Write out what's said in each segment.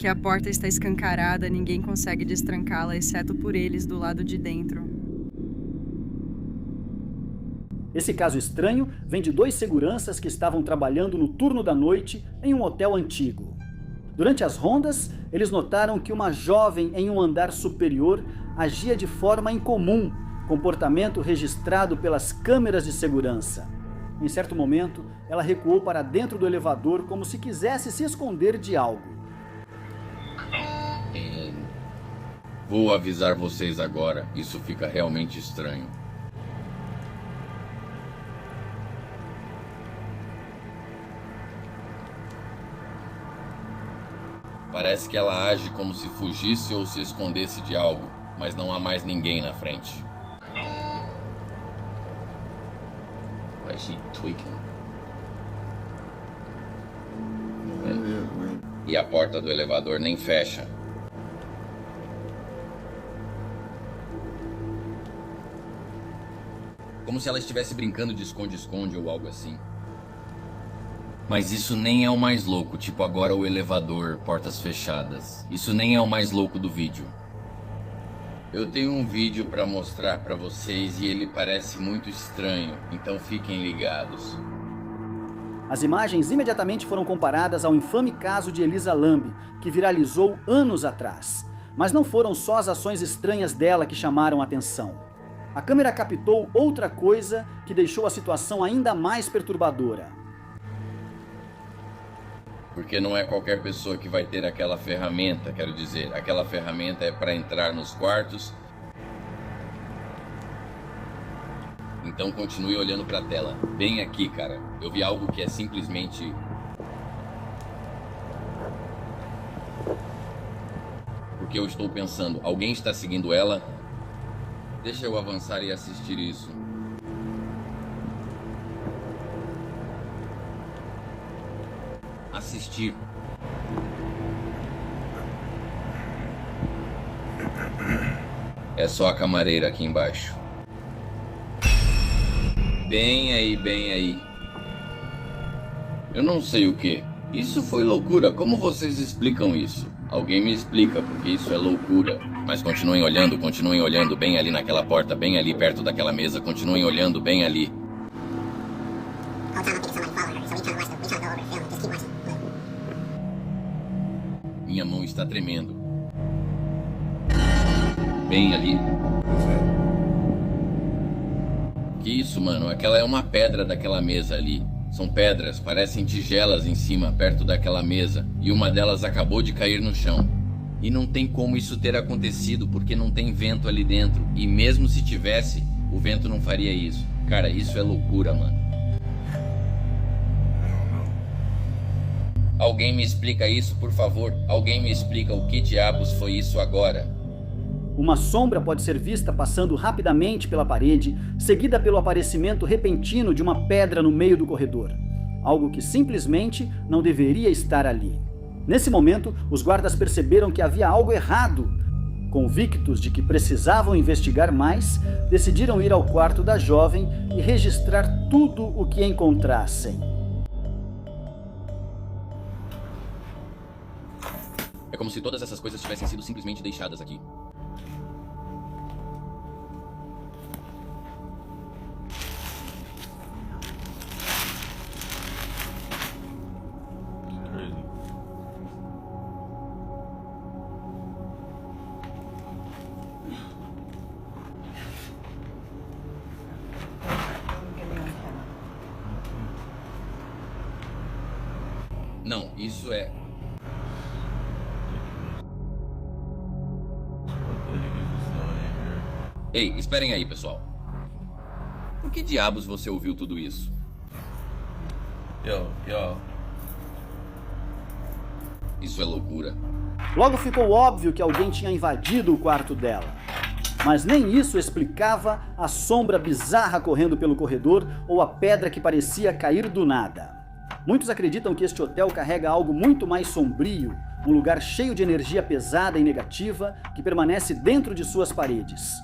Que a porta está escancarada, ninguém consegue destrancá-la, exceto por eles do lado de dentro. Esse caso estranho vem de 2 seguranças que estavam trabalhando no turno da noite em um hotel antigo. Durante as rondas, eles notaram que uma jovem em um andar superior agia de forma incomum, comportamento registrado pelas câmeras de segurança. Em certo momento, ela recuou para dentro do elevador como se quisesse se esconder de algo. Vou avisar vocês agora, isso fica realmente estranho. Parece que ela age como se fugisse ou se escondesse de algo, mas não há mais ninguém na frente. Why is she tweaking? E a porta do elevador nem fecha. Como se ela estivesse brincando de esconde-esconde ou algo assim. Mas isso nem é o mais louco, tipo agora o elevador, portas fechadas. Isso nem é o mais louco do vídeo. Eu tenho um vídeo pra mostrar pra vocês e ele parece muito estranho, então fiquem ligados. As imagens imediatamente foram comparadas ao infame caso de Elisa Lamb, que viralizou anos atrás. Mas não foram só as ações estranhas dela que chamaram a atenção. A câmera captou outra coisa que deixou a situação ainda mais perturbadora. Porque não é qualquer pessoa que vai ter aquela ferramenta, quero dizer, aquela ferramenta é para entrar nos quartos. Então continue olhando para a tela, bem aqui, cara. Eu vi algo que é simplesmente... Porque eu estou pensando, alguém está seguindo ela? Deixa eu avançar e assistir isso. Assistir. É só a camareira aqui embaixo. Bem aí, bem aí. Eu não sei o que. Isso foi loucura. Como vocês explicam isso? Alguém me explica, porque isso é loucura. Mas continuem olhando bem ali naquela porta, bem ali perto daquela mesa. Continuem olhando bem ali. Minha mão está tremendo. Bem ali. Que isso, mano? Aquela é uma pedra daquela mesa ali. São pedras, parecem tigelas em cima, perto daquela mesa. E uma delas acabou de cair no chão. E não tem como isso ter acontecido, porque não tem vento ali dentro. E mesmo se tivesse, o vento não faria isso. Cara, isso é loucura, mano. Alguém me explica isso, por favor. Alguém me explica o que diabos foi isso agora. Uma sombra pode ser vista passando rapidamente pela parede, seguida pelo aparecimento repentino de uma pedra no meio do corredor. Algo que simplesmente não deveria estar ali. Nesse momento, os guardas perceberam que havia algo errado. Convictos de que precisavam investigar mais, decidiram ir ao quarto da jovem e registrar tudo o que encontrassem. É como se todas essas coisas tivessem sido simplesmente deixadas aqui. Não, isso é... Ei, esperem aí, pessoal. Por que diabos você ouviu tudo isso? Isso é loucura. Logo ficou óbvio que alguém tinha invadido o quarto dela. Mas nem isso explicava a sombra bizarra correndo pelo corredor ou a pedra que parecia cair do nada. Muitos acreditam que este hotel carrega algo muito mais sombrio, um lugar cheio de energia pesada e negativa que permanece dentro de suas paredes.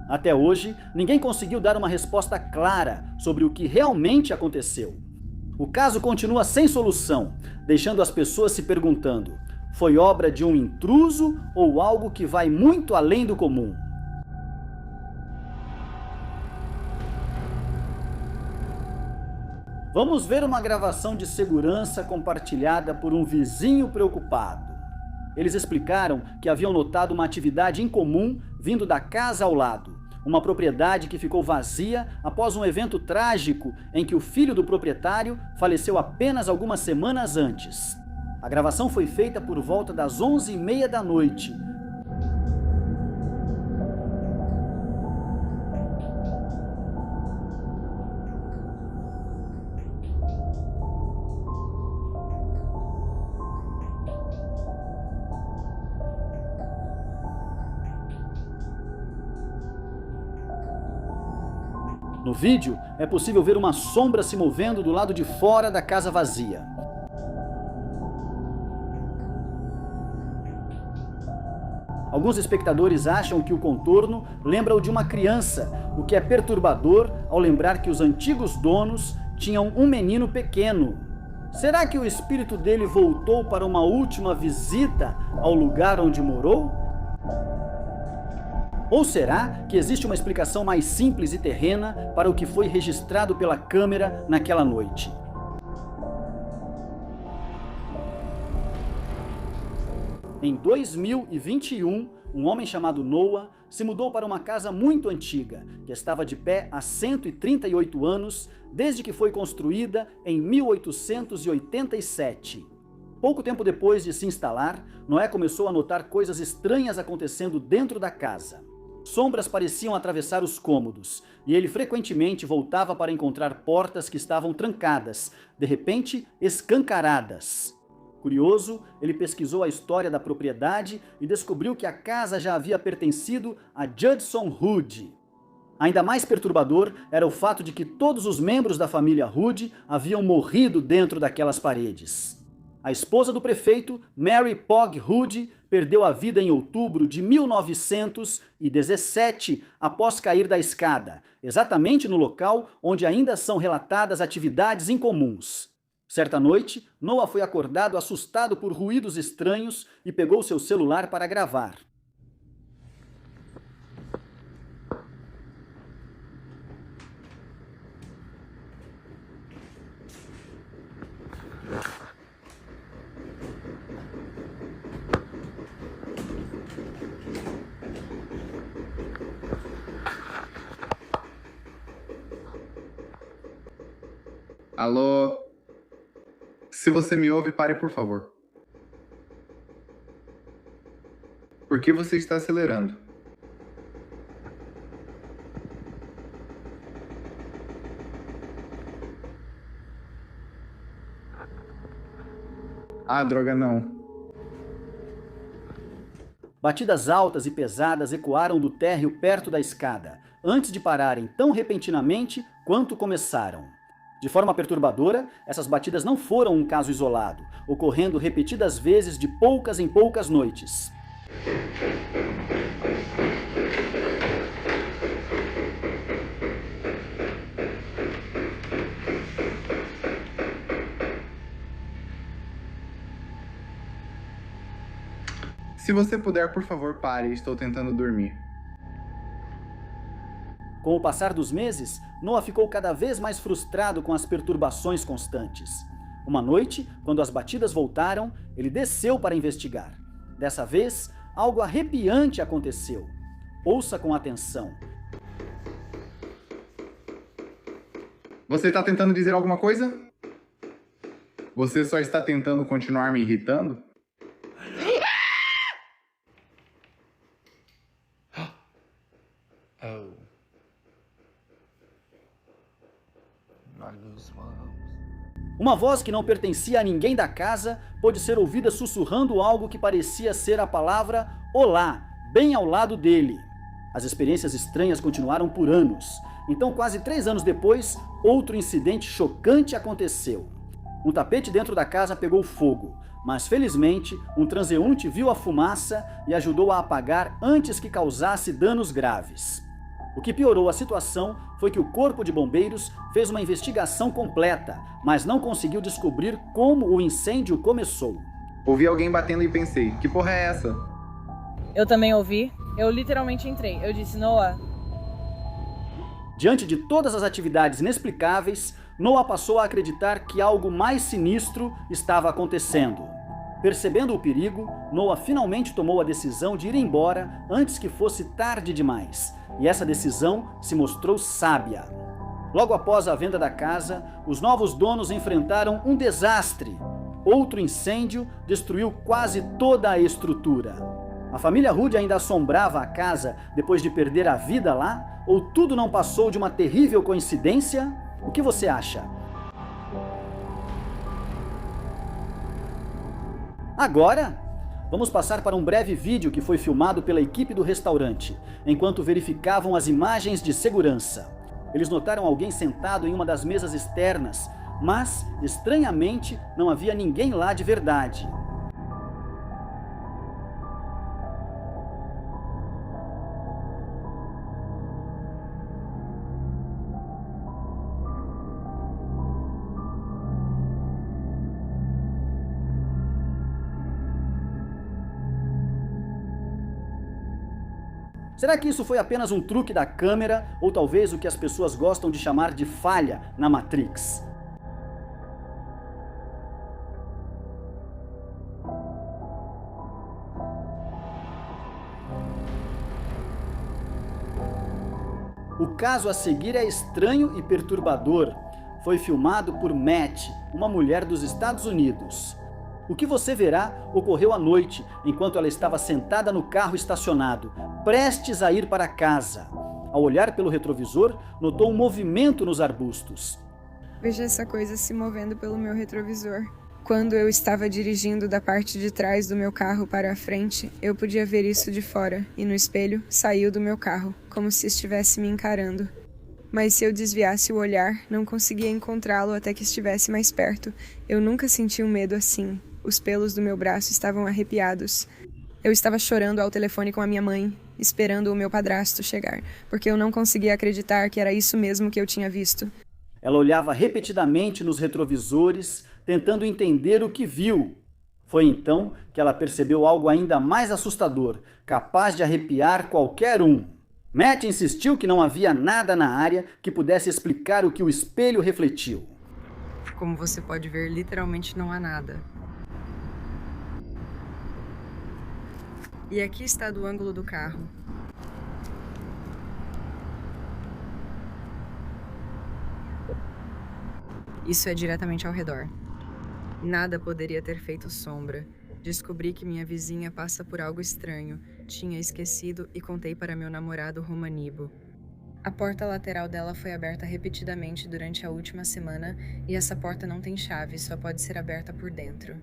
Até hoje, ninguém conseguiu dar uma resposta clara sobre o que realmente aconteceu. O caso continua sem solução, deixando as pessoas se perguntando: foi obra de um intruso ou algo que vai muito além do comum? Vamos ver uma gravação de segurança compartilhada por um vizinho preocupado. Eles explicaram que haviam notado uma atividade incomum vindo da casa ao lado, uma propriedade que ficou vazia após um evento trágico em que o filho do proprietário faleceu apenas algumas semanas antes. A gravação foi feita por volta das 11h30 da noite. No vídeo, é possível ver uma sombra se movendo do lado de fora da casa vazia. Alguns espectadores acham que o contorno lembra o de uma criança, o que é perturbador ao lembrar que os antigos donos tinham um menino pequeno. Será que o espírito dele voltou para uma última visita ao lugar onde morou? Ou será que existe uma explicação mais simples e terrena para o que foi registrado pela câmera naquela noite? Em 2021, um homem chamado Noah se mudou para uma casa muito antiga, que estava de pé há 138 anos, desde que foi construída em 1887. Pouco tempo depois de se instalar, Noé começou a notar coisas estranhas acontecendo dentro da casa. Sombras pareciam atravessar os cômodos, e ele frequentemente voltava para encontrar portas que estavam trancadas, de repente escancaradas. Curioso, ele pesquisou a história da propriedade e descobriu que a casa já havia pertencido a Judson Hood. Ainda mais perturbador era o fato de que todos os membros da família Hood haviam morrido dentro daquelas paredes. A esposa do prefeito, Mary Pogg Hood, perdeu a vida em outubro de 1917 após cair da escada, exatamente no local onde ainda são relatadas atividades incomuns. Certa noite, Noah foi acordado assustado por ruídos estranhos e pegou seu celular para gravar. Alô? Se você me ouve, pare, por favor. Por que você está acelerando? Ah, droga, não. Batidas altas e pesadas ecoaram do térreo perto da escada, antes de pararem tão repentinamente quanto começaram. De forma perturbadora, essas batidas não foram um caso isolado, ocorrendo repetidas vezes de poucas em poucas noites. Se você puder, por favor, pare. Estou tentando dormir. Com o passar dos meses, Noah ficou cada vez mais frustrado com as perturbações constantes. Uma noite, quando as batidas voltaram, ele desceu para investigar. Dessa vez, algo arrepiante aconteceu. Ouça com atenção. Você está tentando dizer alguma coisa? Você só está tentando continuar me irritando? Oh. Uma voz que não pertencia a ninguém da casa pôde ser ouvida sussurrando algo que parecia ser a palavra Olá, bem ao lado dele. As experiências estranhas continuaram por anos. Então, quase 3 anos depois, outro incidente chocante aconteceu. Um tapete dentro da casa pegou fogo, mas felizmente um transeunte viu a fumaça e ajudou a apagar antes que causasse danos graves. O que piorou a situação foi que o Corpo de Bombeiros fez uma investigação completa, mas não conseguiu descobrir como o incêndio começou. Ouvi alguém batendo e pensei, que porra é essa? Eu também ouvi. Eu literalmente entrei. Eu disse, Noah. Diante de todas as atividades inexplicáveis, Noah passou a acreditar que algo mais sinistro estava acontecendo. Percebendo o perigo, Noah finalmente tomou a decisão de ir embora antes que fosse tarde demais. E essa decisão se mostrou sábia. Logo após a venda da casa, os novos donos enfrentaram um desastre. Outro incêndio destruiu quase toda a estrutura. A família Hood ainda assombrava a casa depois de perder a vida lá? Ou tudo não passou de uma terrível coincidência? O que você acha? Agora, vamos passar para um breve vídeo que foi filmado pela equipe do restaurante, enquanto verificavam as imagens de segurança. Eles notaram alguém sentado em uma das mesas externas, mas, estranhamente, não havia ninguém lá de verdade. Será que isso foi apenas um truque da câmera ou talvez o que as pessoas gostam de chamar de falha na Matrix? O caso a seguir é estranho e perturbador. Foi filmado por Matt, uma mulher dos Estados Unidos. O que você verá ocorreu à noite, enquanto ela estava sentada no carro estacionado, prestes a ir para casa. Ao olhar pelo retrovisor, notou um movimento nos arbustos. Veja essa coisa se movendo pelo meu retrovisor. Quando eu estava dirigindo da parte de trás do meu carro para a frente, eu podia ver isso de fora, e no espelho saiu do meu carro, como se estivesse me encarando. Mas se eu desviasse o olhar, não conseguia encontrá-lo até que estivesse mais perto. Eu nunca senti um medo assim. Os pelos do meu braço estavam arrepiados. Eu estava chorando ao telefone com a minha mãe, esperando o meu padrasto chegar, porque eu não conseguia acreditar que era isso mesmo que eu tinha visto. Ela olhava repetidamente nos retrovisores, tentando entender o que viu. Foi então que ela percebeu algo ainda mais assustador, capaz de arrepiar qualquer um. Matt insistiu que não havia nada na área que pudesse explicar o que o espelho refletiu. Como você pode ver, literalmente não há nada. E aqui está do ângulo do carro. Isso é diretamente ao redor. Nada poderia ter feito sombra. Descobri que minha vizinha passa por algo estranho. Tinha esquecido e contei para meu namorado Romanibo. A porta lateral dela foi aberta repetidamente durante a última semana e essa porta não tem chave, só pode ser aberta por dentro.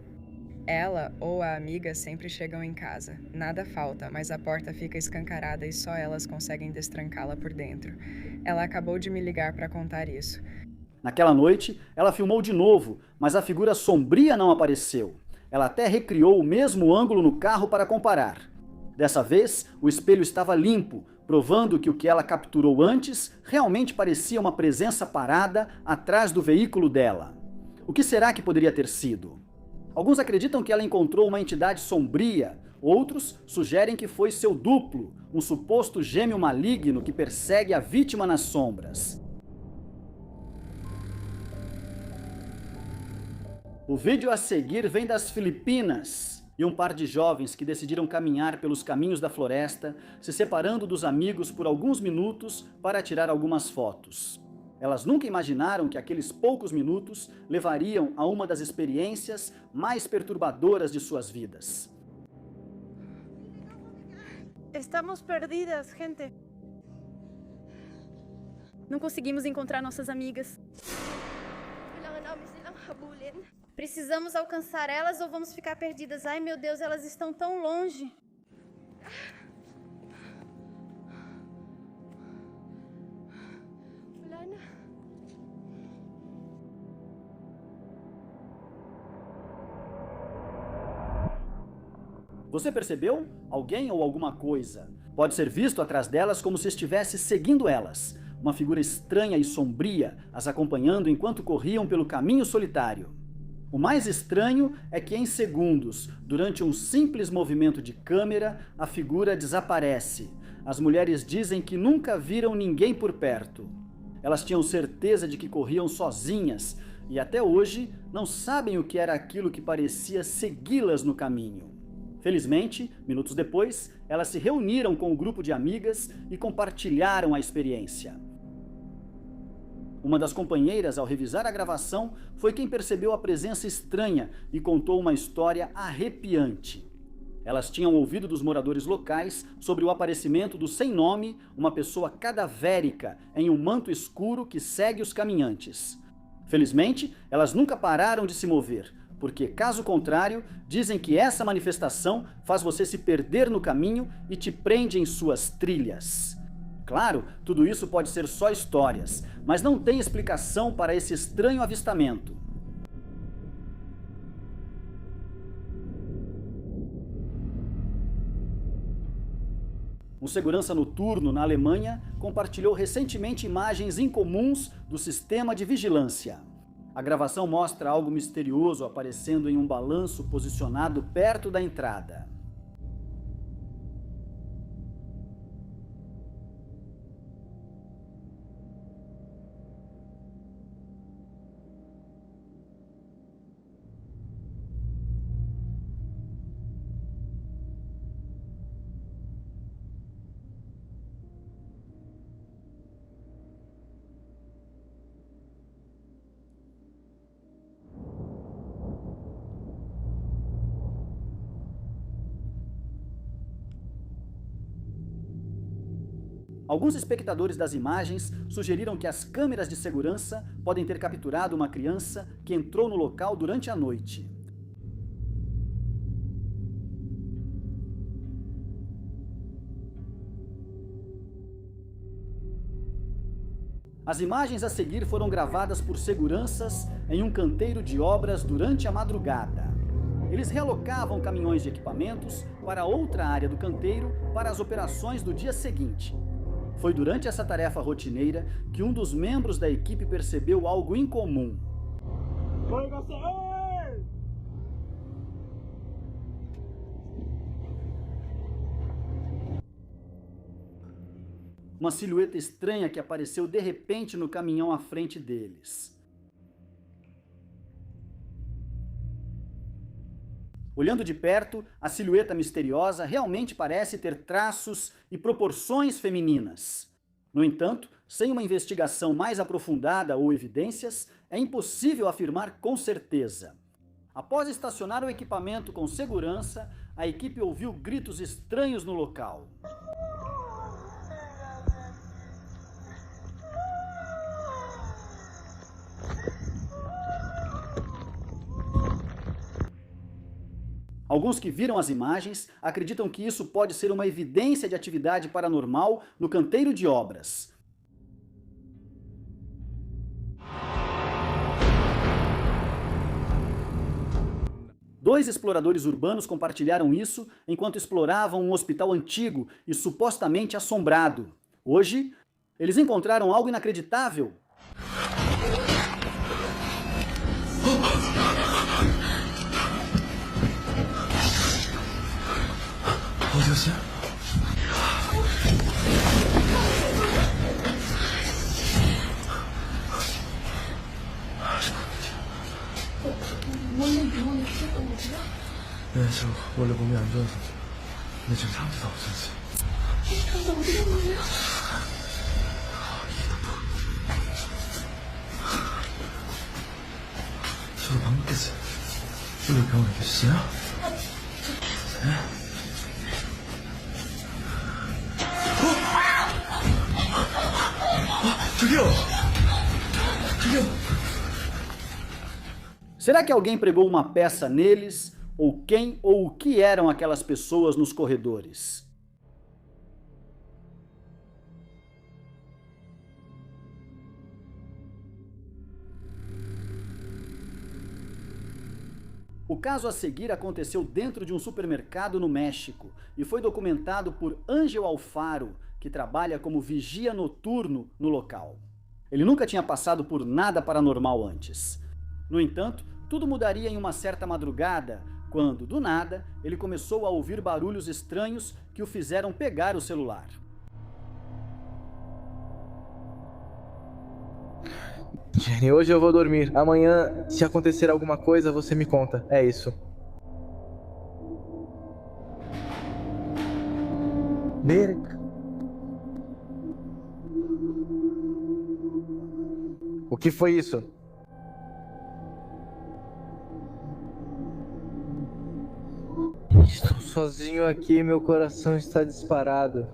Ela ou a amiga sempre chegam em casa. Nada falta, mas a porta fica escancarada e só elas conseguem destrancá-la por dentro. Ela acabou de me ligar para contar isso. Naquela noite, ela filmou de novo, mas a figura sombria não apareceu. Ela até recriou o mesmo ângulo no carro para comparar. Dessa vez, o espelho estava limpo, provando que o que ela capturou antes realmente parecia uma presença parada atrás do veículo dela. O que será que poderia ter sido? Alguns acreditam que ela encontrou uma entidade sombria, outros sugerem que foi seu duplo, um suposto gêmeo maligno que persegue a vítima nas sombras. O vídeo a seguir vem das Filipinas e um par de jovens que decidiram caminhar pelos caminhos da floresta, se separando dos amigos por alguns minutos para tirar algumas fotos. Elas nunca imaginaram que aqueles poucos minutos levariam a uma das experiências mais perturbadoras de suas vidas. Estamos perdidas, gente. Não conseguimos encontrar nossas amigas. Precisamos alcançar elas ou vamos ficar perdidas? Ai, meu Deus, elas estão tão longe. Você percebeu? Alguém ou alguma coisa. Pode ser visto atrás delas como se estivesse seguindo elas. Uma figura estranha e sombria as acompanhando enquanto corriam pelo caminho solitário. O mais estranho é que em segundos, durante um simples movimento de câmera, a figura desaparece. As mulheres dizem que nunca viram ninguém por perto. Elas tinham certeza de que corriam sozinhas e até hoje não sabem o que era aquilo que parecia segui-las no caminho. Felizmente, minutos depois, elas se reuniram com um grupo de amigas e compartilharam a experiência. Uma das companheiras, ao revisar a gravação, foi quem percebeu a presença estranha e contou uma história arrepiante. Elas tinham ouvido dos moradores locais sobre o aparecimento do sem nome, uma pessoa cadavérica em um manto escuro que segue os caminhantes. Felizmente, elas nunca pararam de se mover, porque, caso contrário, dizem que essa manifestação faz você se perder no caminho e te prende em suas trilhas. Claro, tudo isso pode ser só histórias, mas não tem explicação para esse estranho avistamento. Um segurança noturno na Alemanha compartilhou recentemente imagens incomuns do sistema de vigilância. A gravação mostra algo misterioso aparecendo em um balanço posicionado perto da entrada. Alguns espectadores das imagens sugeriram que as câmeras de segurança podem ter capturado uma criança que entrou no local durante a noite. As imagens a seguir foram gravadas por seguranças em um canteiro de obras durante a madrugada. Eles realocavam caminhões de equipamentos para outra área do canteiro para as operações do dia seguinte. Foi durante essa tarefa rotineira que um dos membros da equipe percebeu algo incomum. Uma silhueta estranha que apareceu de repente no caminhão à frente deles. Olhando de perto, a silhueta misteriosa realmente parece ter traços e proporções femininas. No entanto, sem uma investigação mais aprofundada ou evidências, é impossível afirmar com certeza. Após estacionar o equipamento com segurança, a equipe ouviu gritos estranhos no local. Alguns que viram as imagens acreditam que isso pode ser uma evidência de atividade paranormal no canteiro de obras. Dois exploradores urbanos compartilharam isso enquanto exploravam um hospital antigo e supostamente assombrado. Hoje, eles encontraram algo inacreditável. 네, 저 원래 몸이 안 좋아서 근데 지금 사람들이 다 없어졌어요. 근데 어디가 뭐예요? 저도 방금 깼어요. 여기 병원에 계셨어요? 네? 저기요! Será que alguém pregou uma peça neles? Ou quem ou o que eram aquelas pessoas nos corredores? O caso a seguir aconteceu dentro de um supermercado no México e foi documentado por Ángel Alfaro, que trabalha como vigia noturno no local. Ele nunca tinha passado por nada paranormal antes. No entanto, Tudo mudaria em uma certa madrugada, quando, do nada, ele começou a ouvir barulhos estranhos que o fizeram pegar o celular. Jenny, hoje eu vou dormir. Amanhã, se acontecer alguma coisa, você me conta. É isso. Berk. O que foi isso? Estou sozinho aqui, meu coração está disparado.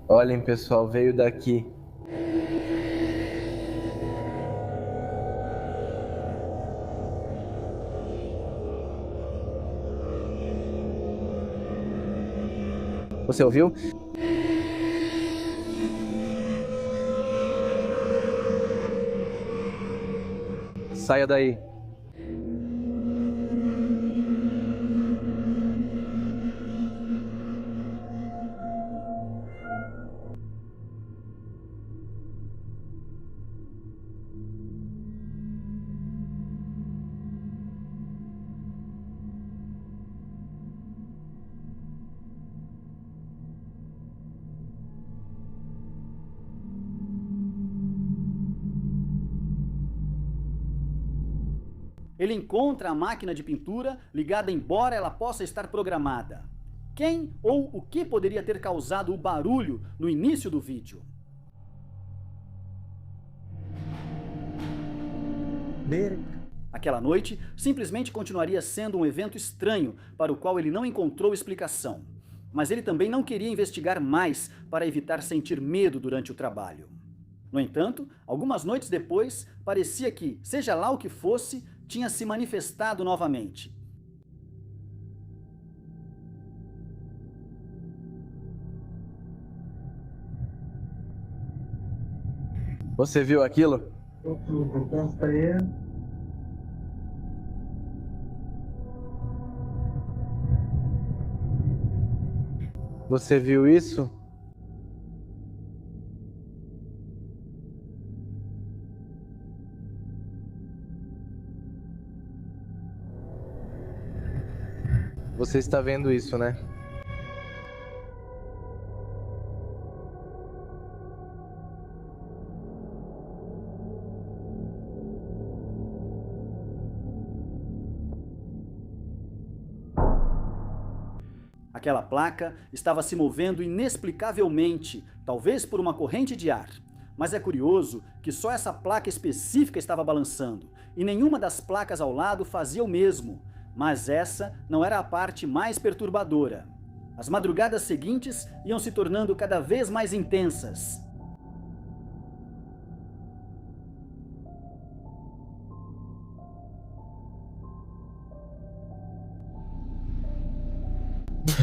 Olhem, pessoal, veio daqui. Você ouviu? Saia daí. Ele encontra a máquina de pintura ligada embora ela possa estar programada. Quem ou o que poderia ter causado o barulho no início do vídeo? Aquela noite simplesmente continuaria sendo um evento estranho para o qual ele não encontrou explicação. Mas ele também não queria investigar mais para evitar sentir medo durante o trabalho. No entanto, algumas noites depois, parecia que, seja lá o que fosse, tinha se manifestado novamente. Você viu aquilo? Você viu isso? Você está vendo isso, né? Aquela placa estava se movendo inexplicavelmente, talvez por uma corrente de ar. Mas é curioso que só essa placa específica estava balançando, e nenhuma das placas ao lado fazia o mesmo. Mas essa não era a parte mais perturbadora. As madrugadas seguintes iam se tornando cada vez mais intensas.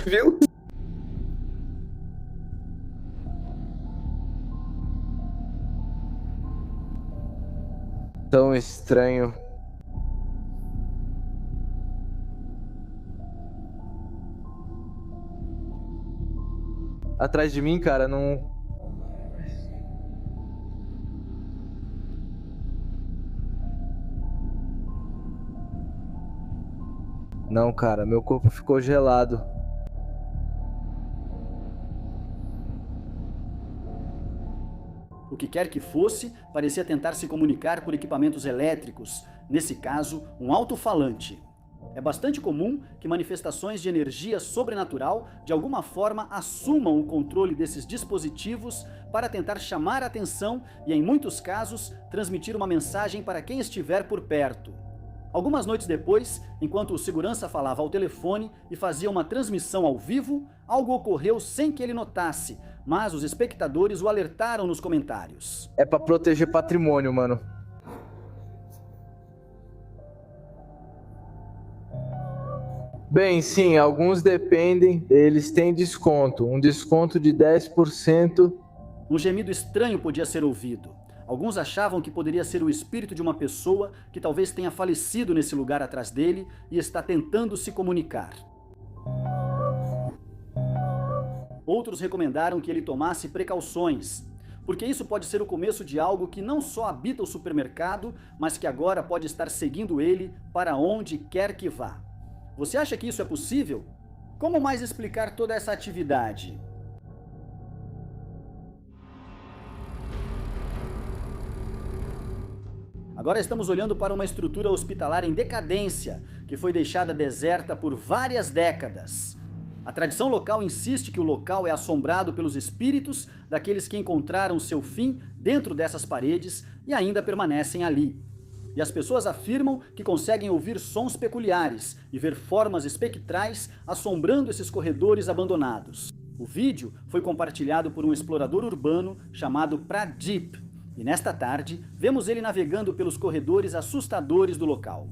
Viu? Tão estranho. Atrás de mim, cara, não... Não, cara, meu corpo ficou gelado. O que quer que fosse, parecia tentar se comunicar por equipamentos elétricos, nesse caso, um alto-falante. É bastante comum que manifestações de energia sobrenatural, de alguma forma, assumam o controle desses dispositivos para tentar chamar a atenção e, em muitos casos, transmitir uma mensagem para quem estiver por perto. Algumas noites depois, enquanto o segurança falava ao telefone e fazia uma transmissão ao vivo, algo ocorreu sem que ele notasse, mas os espectadores o alertaram nos comentários. É pra proteger patrimônio, mano. Bem, sim, alguns dependem, eles têm desconto, um desconto de 10%. Um gemido estranho podia ser ouvido. Alguns achavam que poderia ser o espírito de uma pessoa que talvez tenha falecido nesse lugar atrás dele e está tentando se comunicar. Outros recomendaram que ele tomasse precauções, porque isso pode ser o começo de algo que não só habita o supermercado, mas que agora pode estar seguindo ele para onde quer que vá. Você acha que isso é possível? Como mais explicar toda essa atividade? Agora estamos olhando para uma estrutura hospitalar em decadência, que foi deixada deserta por várias décadas. A tradição local insiste que o local é assombrado pelos espíritos daqueles que encontraram seu fim dentro dessas paredes e ainda permanecem ali. E as pessoas afirmam que conseguem ouvir sons peculiares e ver formas espectrais assombrando esses corredores abandonados. O vídeo foi compartilhado por um explorador urbano chamado Pradeep, e nesta tarde vemos ele navegando pelos corredores assustadores do local.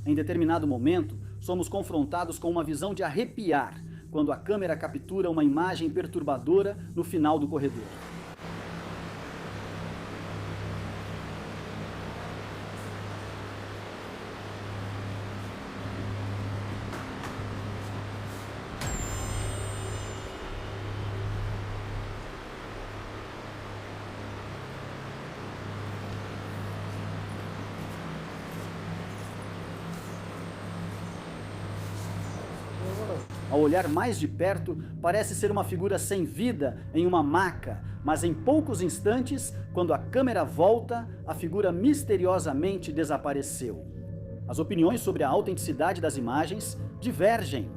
Em determinado momento, somos confrontados com uma visão de arrepiar, quando a câmera captura uma imagem perturbadora no final do corredor. Ao olhar mais de perto, parece ser uma figura sem vida em uma maca, mas em poucos instantes, quando a câmera volta, a figura misteriosamente desapareceu. As opiniões sobre a autenticidade das imagens divergem.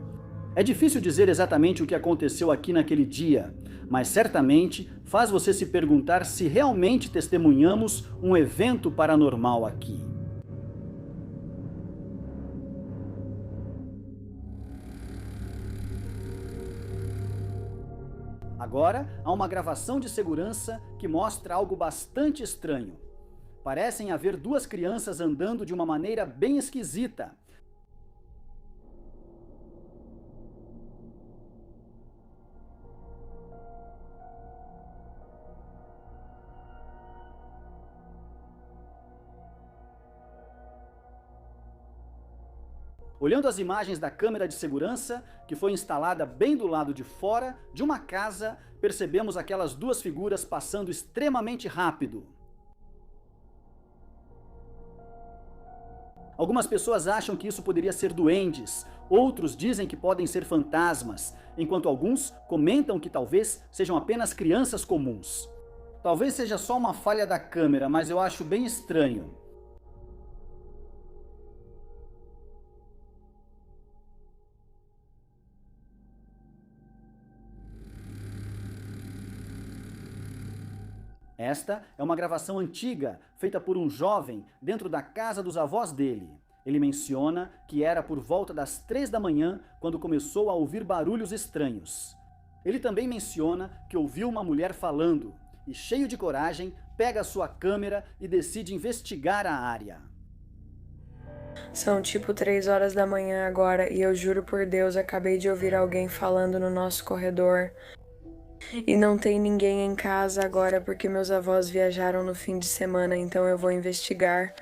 É difícil dizer exatamente o que aconteceu aqui naquele dia, mas certamente faz você se perguntar se realmente testemunhamos um evento paranormal aqui. Agora, há uma gravação de segurança que mostra algo bastante estranho. Parecem haver duas crianças andando de uma maneira bem esquisita. Olhando as imagens da câmera de segurança, que foi instalada bem do lado de fora de uma casa, percebemos aquelas duas figuras passando extremamente rápido. Algumas pessoas acham que isso poderia ser duendes, outros dizem que podem ser fantasmas, enquanto alguns comentam que talvez sejam apenas crianças comuns. Talvez seja só uma falha da câmera, mas eu acho bem estranho. Esta é uma gravação antiga, feita por um jovem dentro da casa dos avós dele. Ele menciona que era por volta das 3 da manhã quando começou a ouvir barulhos estranhos. Ele também menciona que ouviu uma mulher falando e, cheio de coragem, pega a sua câmera e decide investigar a área. São tipo 3 horas da manhã agora e eu juro por Deus, acabei de ouvir alguém falando no nosso corredor. E não tem ninguém em casa agora porque meus avós viajaram no fim de semana, então eu vou investigar.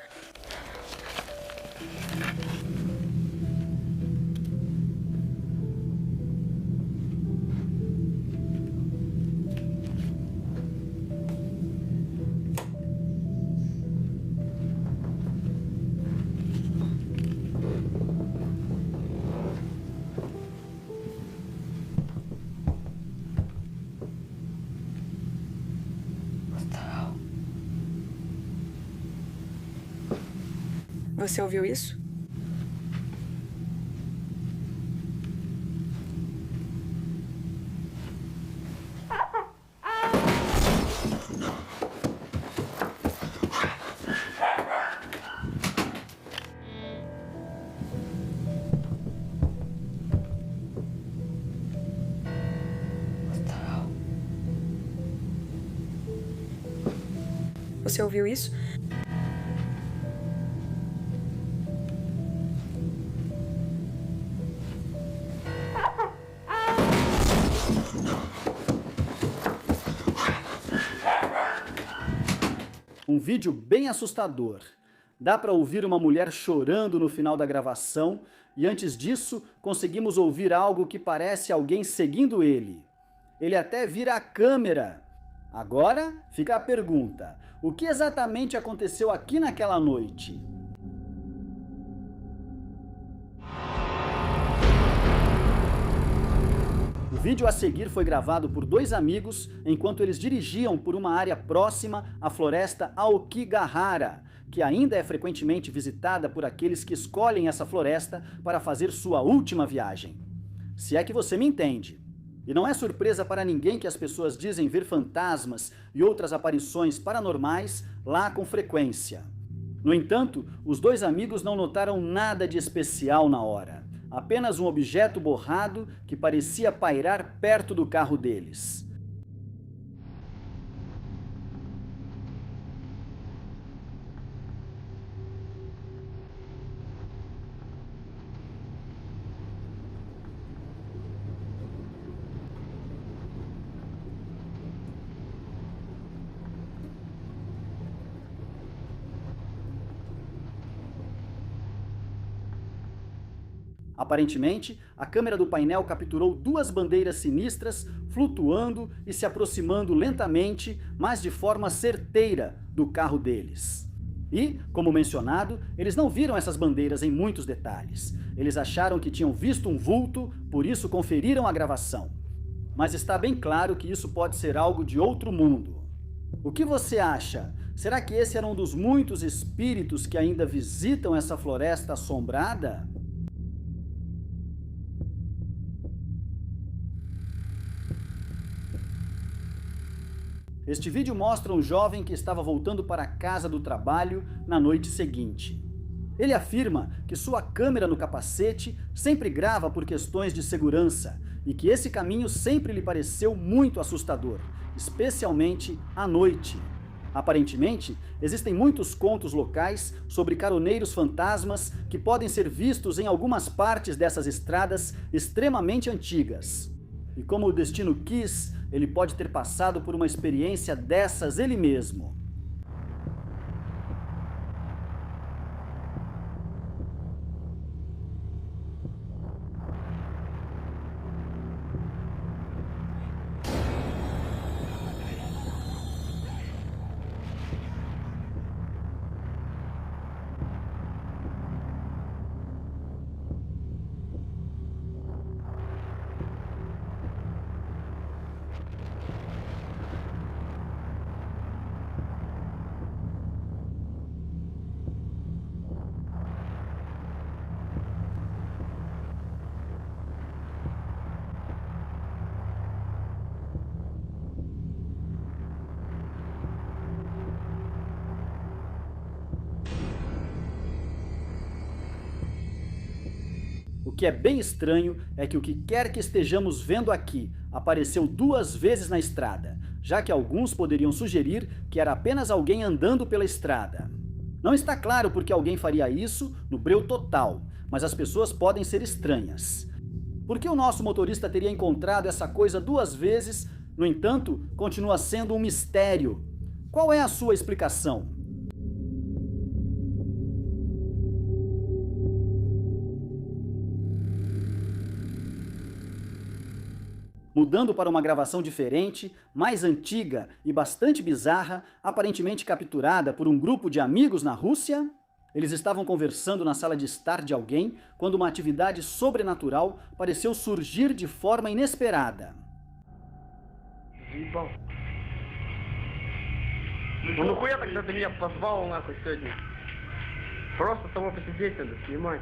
Você ouviu isso? Você ouviu isso? Um vídeo bem assustador. Dá para ouvir uma mulher chorando no final da gravação e antes disso conseguimos ouvir algo que parece alguém seguindo ele. Ele até vira a câmera. Agora fica a pergunta: o que exatamente aconteceu aqui naquela noite? O vídeo a seguir foi gravado por 2 amigos enquanto eles dirigiam por uma área próxima à floresta Aokigahara, que ainda é frequentemente visitada por aqueles que escolhem essa floresta para fazer sua última viagem. Se é que você me entende. E não é surpresa para ninguém que as pessoas dizem ver fantasmas e outras aparições paranormais lá com frequência. No entanto, os 2 amigos não notaram nada de especial na hora. Apenas um objeto borrado que parecia pairar perto do carro deles. Aparentemente, a câmera do painel capturou 2 bandeiras sinistras flutuando e se aproximando lentamente, mas de forma certeira, do carro deles. E, como mencionado, eles não viram essas bandeiras em muitos detalhes. Eles acharam que tinham visto um vulto, por isso conferiram a gravação. Mas está bem claro que isso pode ser algo de outro mundo. O que você acha? Será que esse era um dos muitos espíritos que ainda visitam essa floresta assombrada? Este vídeo mostra um jovem que estava voltando para a casa do trabalho na noite seguinte. Ele afirma que sua câmera no capacete sempre grava por questões de segurança e que esse caminho sempre lhe pareceu muito assustador, especialmente à noite. Aparentemente, existem muitos contos locais sobre caroneiros fantasmas que podem ser vistos em algumas partes dessas estradas extremamente antigas. E como o destino quis, ele pode ter passado por uma experiência dessas ele mesmo. O que é bem estranho é que o que quer que estejamos vendo aqui apareceu 2 vezes na estrada, já que alguns poderiam sugerir que era apenas alguém andando pela estrada. Não está claro por que alguém faria isso no breu total, mas as pessoas podem ser estranhas. Por que o nosso motorista teria encontrado essa coisa 2 vezes, no entanto, continua sendo um mistério? Qual é a sua explicação? Mudando para uma gravação diferente, mais antiga e bastante bizarra, aparentemente capturada por um grupo de amigos na Rússia, eles estavam conversando na sala de estar de alguém quando uma atividade sobrenatural pareceu surgir de forma inesperada. Ну нахуя тогда ты меня позвал нахуй сегодня? Просто того посидеть надо, снимать.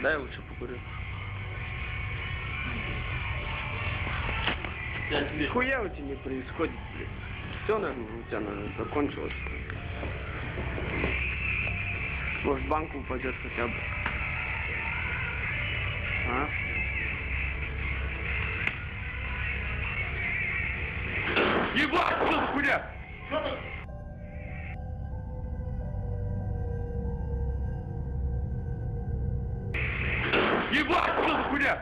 Дай лучше покурю. Нихуя у тебя не происходит, блядь. Все, наверное, у тебя, наверное, закончилось. Может, в банку упадет хотя бы. А? Ебать, что за хуйня? Ебать, что за хуйня?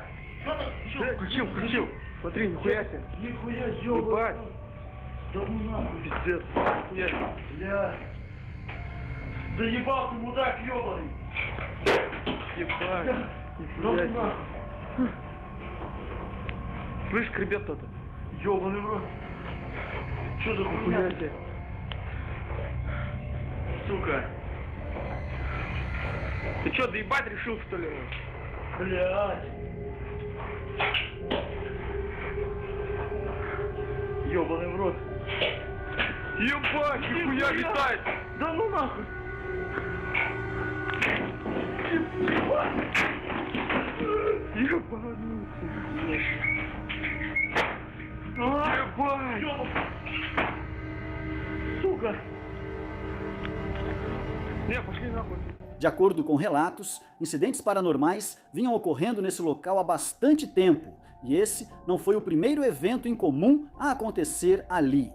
Включил. Смотри, нихуя себе. Нихуя, Ебать. Да ну нахуй. Пиздец. Нихуя себе. Бля. Заебал ты, мудак ёбаный! Ебать, нихуя себе. Слышь, кребет кто-то? Ёбаный в рот. Чё за хуйня? Сука. Ты чё, доебать решил, что ли? Блядь. Ёбаный в рот. Ебать, нихуя летает. Да ну нахуй. Ебаный. Ебать. Сука. Не, пошли нахуй. De acordo com relatos, incidentes paranormais vinham ocorrendo nesse local há bastante tempo, e esse não foi o primeiro evento incomum a acontecer ali.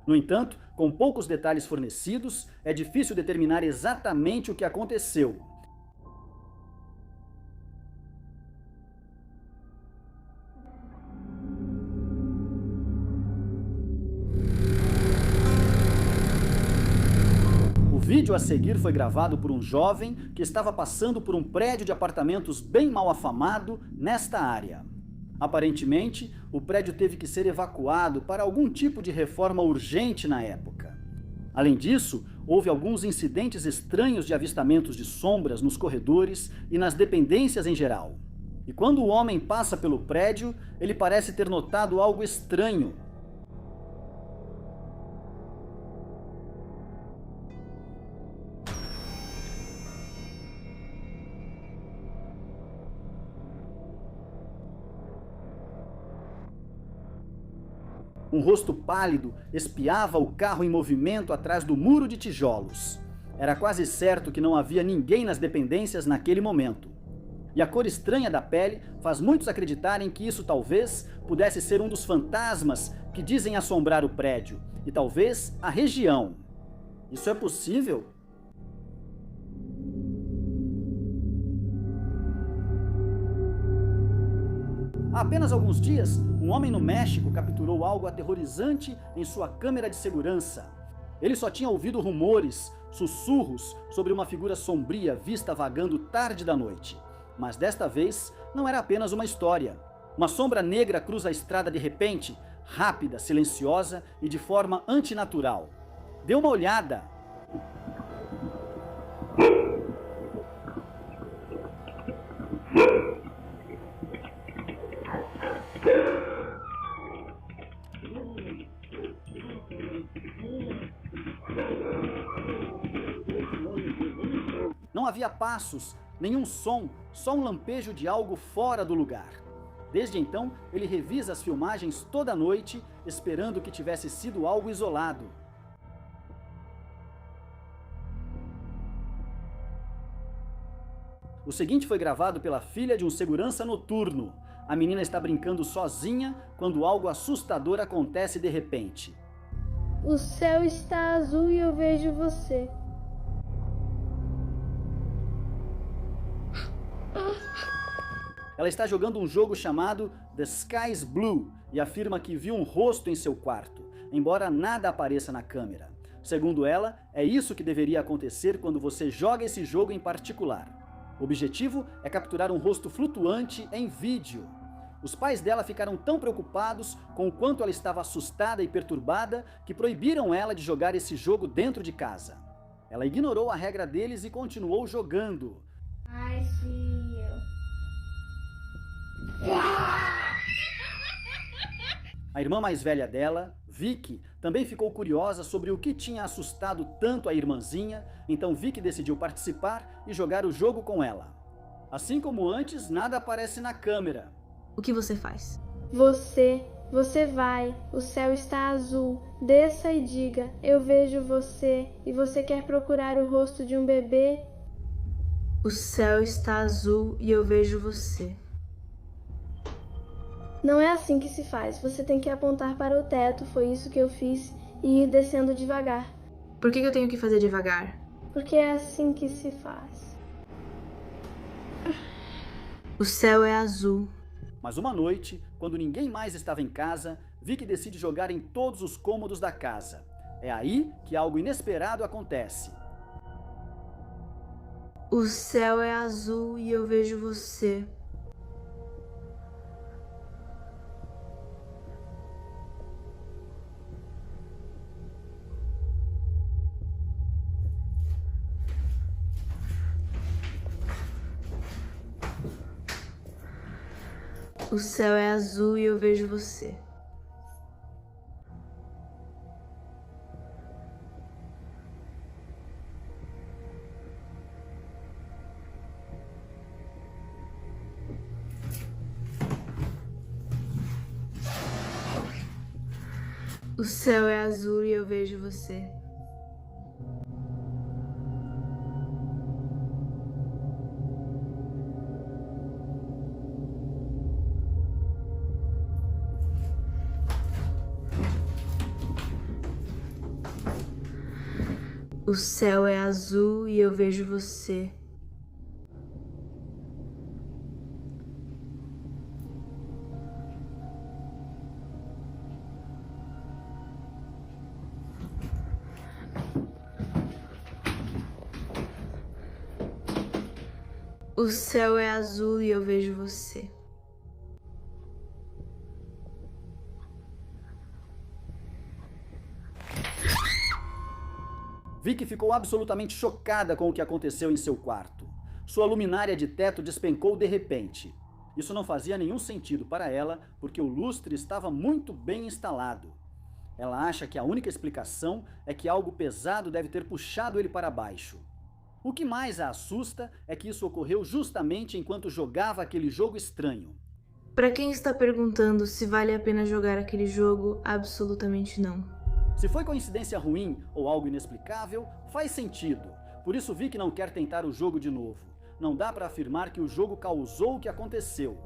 No entanto, com poucos detalhes fornecidos, é difícil determinar exatamente o que aconteceu. O vídeo a seguir foi gravado por um jovem que estava passando por um prédio de apartamentos bem mal afamado nesta área. Aparentemente, o prédio teve que ser evacuado para algum tipo de reforma urgente na época. Além disso, houve alguns incidentes estranhos de avistamentos de sombras nos corredores e nas dependências em geral. E quando o homem passa pelo prédio, ele parece ter notado algo estranho. Um rosto pálido espiava o carro em movimento atrás do muro de tijolos. Era quase certo que não havia ninguém nas dependências naquele momento. E a cor estranha da pele faz muitos acreditarem que isso talvez pudesse ser um dos fantasmas que dizem assombrar o prédio, e talvez a região. Isso é possível? Há apenas alguns dias, um homem no México capturou algo aterrorizante em sua câmera de segurança. Ele só tinha ouvido rumores, sussurros sobre uma figura sombria vista vagando tarde da noite. Mas desta vez, não era apenas uma história. Uma sombra negra cruza a estrada de repente, rápida, silenciosa e de forma antinatural. Dê uma olhada. Não havia passos, nenhum som, só um lampejo de algo fora do lugar. Desde então, ele revisa as filmagens toda noite, esperando que tivesse sido algo isolado. O seguinte foi gravado pela filha de um segurança noturno. A menina está brincando sozinha quando algo assustador acontece de repente. O céu está azul e eu vejo você. Ela está jogando um jogo chamado The Sky's Blue e afirma que viu um rosto em seu quarto, embora nada apareça na câmera. Segundo ela, é isso que deveria acontecer quando você joga esse jogo em particular. O objetivo é capturar um rosto flutuante em vídeo. Os pais dela ficaram tão preocupados com o quanto ela estava assustada e perturbada que proibiram ela de jogar esse jogo dentro de casa. Ela ignorou a regra deles e continuou jogando. Ai, filho. A irmã mais velha dela, Vicky, também ficou curiosa sobre o que tinha assustado tanto a irmãzinha, então Vicky decidiu participar e jogar o jogo com ela. Assim como antes, nada aparece na câmera. O que você faz? Você vai, o céu está azul, desça e diga, eu vejo você, e você quer procurar o rosto de um bebê? O céu está azul e eu vejo você. Não é assim que se faz, você tem que apontar para o teto, foi isso que eu fiz, e ir descendo devagar. Por que eu tenho que fazer devagar? Porque é assim que se faz. O céu é azul. Mas uma noite, quando ninguém mais estava em casa, Vicky decide jogar em todos os cômodos da casa. É aí que algo inesperado acontece. O céu é azul e eu vejo você. O céu é azul e eu vejo você. O céu é azul e eu vejo você. O céu é azul e eu vejo você. O céu é azul e eu vejo você. Vicky ficou absolutamente chocada com o que aconteceu em seu quarto. Sua luminária de teto despencou de repente. Isso não fazia nenhum sentido para ela, porque o lustre estava muito bem instalado. Ela acha que a única explicação é que algo pesado deve ter puxado ele para baixo. O que mais a assusta é que isso ocorreu justamente enquanto jogava aquele jogo estranho. Para quem está perguntando se vale a pena jogar aquele jogo, absolutamente não. Se foi coincidência ruim ou algo inexplicável, faz sentido. Por isso Vicky não quer tentar o jogo de novo. Não dá para afirmar que o jogo causou o que aconteceu.